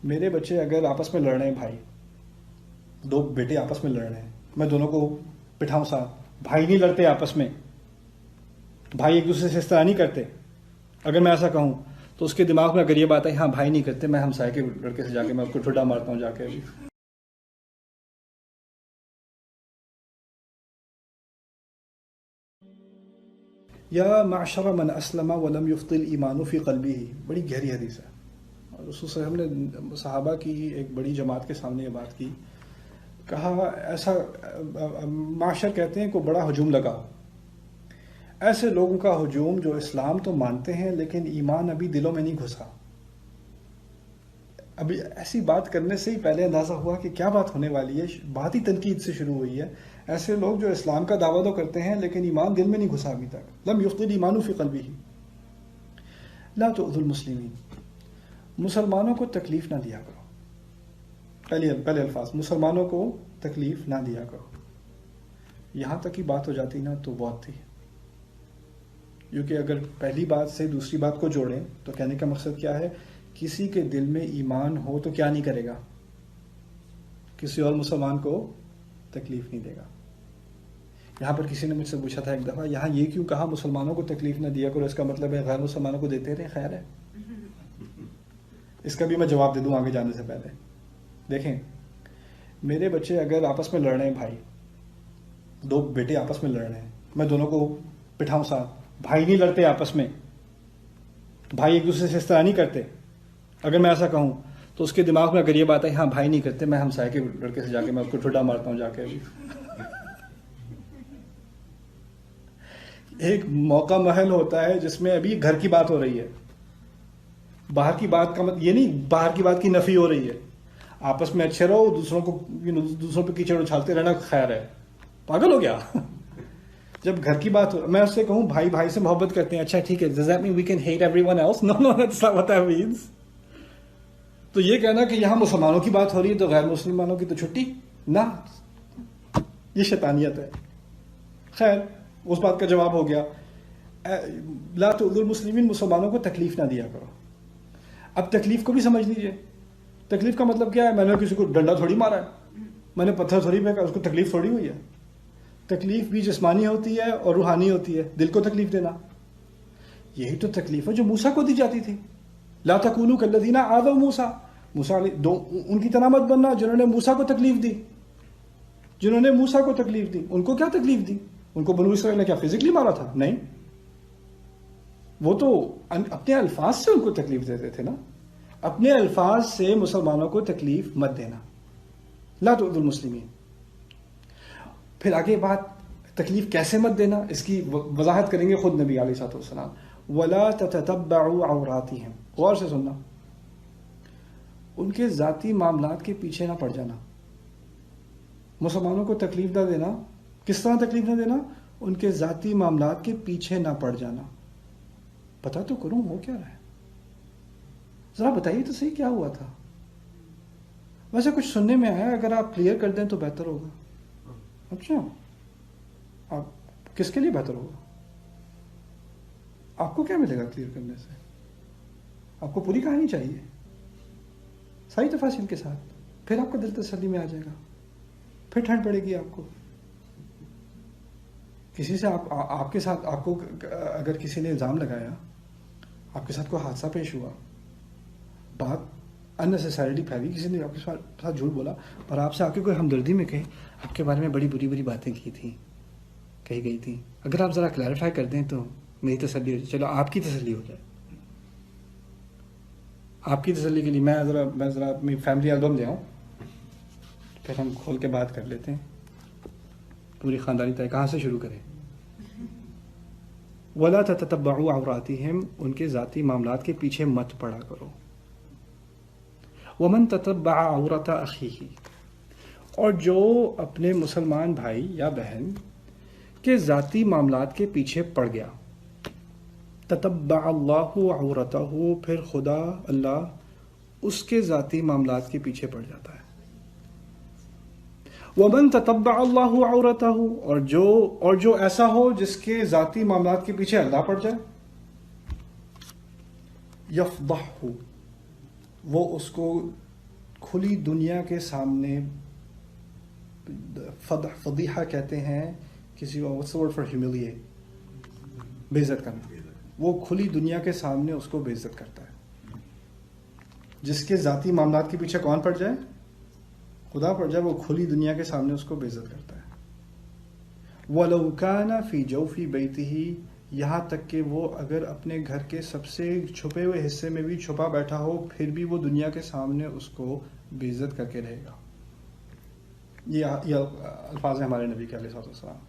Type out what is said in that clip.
میرے بچے اگر آپس میں لڑ رہے ہیں، بھائی دو بیٹے آپس میں لڑ رہے ہیں، میں دونوں کو بٹھاؤں ساتھ، بھائی نہیں لڑتے آپس میں، بھائی ایک دوسرے سے اس طرح نہیں کرتے، اگر میں ایسا کہوں تو اس کے دماغ میں اگر یہ بات ہے ہاں بھائی نہیں کرتے، میں ہمسائے کے لڑکے سے جا کے میں اس کو ٹھڈا مارتا ہوں جا کے ابھی. یا معشر من اسلم ولم یفضل ایمان فی قلبہ، بڑی گہری حدیث ہے. اور رسول صلی اللہ علیہ وسلم نے صحابہ کی ایک بڑی جماعت کے سامنے یہ بات کی، کہا ایسا معاشر کہتے ہیں کو بڑا ہجوم لگا، ایسے لوگوں کا ہجوم جو اسلام تو مانتے ہیں لیکن ایمان ابھی دلوں میں نہیں گھسا. ابھی ایسی بات کرنے سے ہی پہلے اندازہ ہوا کہ کیا بات ہونے والی ہے، بات ہی تنقید سے شروع ہوئی ہے. ایسے لوگ جو اسلام کا دعویٰ تو کرتے ہیں لیکن ایمان دل میں نہیں گھسا ابھی تک. لم یفضل ایمان فی قلبہ لا تؤذوا المسلمین، مسلمانوں کو تکلیف نہ دیا کرو. پہلے الفاظ، مسلمانوں کو تکلیف نہ دیا کرو. یہاں تک کی بات ہو جاتی نا تو بہت تھی، کیونکہ اگر پہلی بات سے دوسری بات کو جوڑیں تو کہنے کا مقصد کیا ہے، کسی کے دل میں ایمان ہو تو کیا نہیں کرے گا، کسی اور مسلمان کو تکلیف نہیں دے گا. یہاں پر کسی نے مجھ سے پوچھا تھا ایک دفعہ، یہاں یہ کیوں کہا مسلمانوں کو تکلیف نہ دیا کرو، اس کا مطلب ہے غیر مسلمانوں کو دیتے رہے؟ خیر ہے، اس کا بھی میں جواب دے دوں آگے جانے سے پہلے. دیکھیں، میرے بچے اگر آپس میں لڑ رہے ہیں، بھائی دو بیٹے آپس میں لڑ رہے ہیں، میں دونوں کو بٹھاؤں ساتھ، بھائی نہیں لڑتے آپس میں، بھائی ایک دوسرے سے اس طرح نہیں کرتے، اگر میں ایسا کہوں تو اس کے دماغ میں اگر یہ بات ہے ہاں بھائی نہیں کرتے، میں ہمسائے کے لڑکے سے جا کے میں اس کو ٹھڈا مارتا ہوں جا کے ابھی. ایک موقع محل ہوتا ہے جس میں ابھی گھر کی بات ہو رہی ہے، باہر کی بات کا مطلب یہ نہیں باہر کی بات کی نفی ہو رہی ہے. آپس میں اچھے رہو، دوسروں کو دوسروں پہ کیچڑ اچھالتے رہنا خیر ہے، پاگل ہو گیا. جب گھر کی بات ہو، میں اس سے کہوں بھائی بھائی سے محبت کرتے ہیں، اچھا ٹھیک ہے، does that mean we can hate everyone else? No, that's not what that means. تو یہ کہنا کہ یہاں مسلمانوں کی بات ہو رہی ہے تو غیر مسلمانوں کی تو چھٹی نہ، یہ شیطانیت ہے. خیر، اس بات کا جواب ہو گیا. لا تؤذوا المسلمین، مسلمانوں کو تکلیف نہ دیا کرو. اب تکلیف کو بھی سمجھ لیجئے، تکلیف کا مطلب کیا ہے؟ میں نے کسی کو ڈنڈا تھوڑی مارا ہے، میں نے پتھر تھوڑی پھینکا، اس کو تکلیف تھوڑی ہوئی ہے. تکلیف بھی جسمانی ہوتی ہے اور روحانی ہوتی ہے. دل کو تکلیف دینا، یہی تو تکلیف ہے جو موسیٰ کو دی جاتی تھی. لا تکونوا کالذین آذوا موسیٰ، موسیٰ ان کی طرح مت بننا جنہوں نے موسیٰ کو تکلیف دی. جنہوں نے موسیٰ کو تکلیف دی، ان کو کیا تکلیف دی؟ ان کو بنو اسرائیل نے کیا فزیکلی مارا تھا؟ نہیں، وہ تو اپنے الفاظ سے ان کو تکلیف دیتے تھے نا. اپنے الفاظ سے مسلمانوں کو تکلیف مت دینا. لا تؤذوا المسلمین. پھر آگے بات، تکلیف کیسے مت دینا، اس کی وضاحت کریں گے خود نبی علیہ الصلوۃ والسلام. ولا تتتبعوا عوراتهم، غور سے سننا، ان کے ذاتی معاملات کے پیچھے نہ پڑ جانا. مسلمانوں کو تکلیف نہ دینا، کس طرح تکلیف نہ دینا؟ ان کے ذاتی معاملات کے پیچھے نہ پڑ جانا. پتا تو کروں ہو کیا رہا ہے، ذرا بتائیے تو صحیح کیا ہوا تھا. ویسے کچھ سننے میں آیا، اگر آپ کلیئر کر دیں تو بہتر ہوگا. اچھا، آپ کس کے لیے بہتر ہوگا؟ آپ کو کیا ملے گا کلیئر کرنے سے؟ آپ کو پوری کہانی چاہیے ساری تفاصیل کے ساتھ، پھر آپ کا دل تسلی میں آ جائے گا، پھر ٹھنڈ پڑے گی آپ کو. کسی سے آپ کے ساتھ، آپ کو اگر کسی نے الزام لگایا، آپ کے ساتھ کوئی حادثہ پیش ہوا، بات اننیسیسریلی پھیلی، کسی نے آپ کے ساتھ جھوٹ بولا اور آپ سے آ کے کوئی ہمدردی میں کہے آپ کے بارے میں بڑی بری باتیں کہی گئی تھیں، اگر آپ ذرا کلیریفائی کر دیں تو میری تسلی ہو جائے. چلو آپ کی تسلی ہو جائے. آپ کی تسلی کے لیے میں ذرا اپنی فیملی البم لے آؤں، پھر ہم کھول کے بات کر لیتے ہیں پوری خاندانی طے. کہاں سے شروع کریں؟ ولا تتبعوا عوراتهم، ان کے ذاتی معاملات کے پیچھے مت پڑا کرو. ومن تتبع عورت اخیہ، اور جو اپنے مسلمان بھائی یا بہن کے ذاتی معاملات کے پیچھے پڑ گیا. تتبع اللہ عورتہ، پھر خدا اللہ اس کے ذاتی معاملات کے پیچھے پڑ جاتا ہے. ومن تتبع اللہ عورتہ، اور جو ایسا ہو جس کے ذاتی معاملات کے پیچھے اللہ پڑ جائے. یفضحہ، وہ اس کو کھلی دنیا کے سامنے فضیحہ کہتے ہیں کسی کو, what's the word for humiliate, بے عزت کرنا. وہ کھلی دنیا کے سامنے اس کو بے عزت کرتا ہے. جس کے ذاتی معاملات کے پیچھے کون پڑ جائے, خدا پڑ جائے, وہ کھلی دنیا کے سامنے اس کو بے عزت کرتا ہے. وَلَوْ كَانَ فِي جَوْفِ بَيْتِهِ, یہاں تک کہ وہ اگر اپنے گھر کے سب سے چھپے ہوئے حصے میں بھی چھپا بیٹھا ہو, پھر بھی وہ دنیا کے سامنے اس کو بے عزت کر کے رہے گا. یہ الفاظ ہیں ہمارے نبی کے علیہ الصلوۃ والسلام.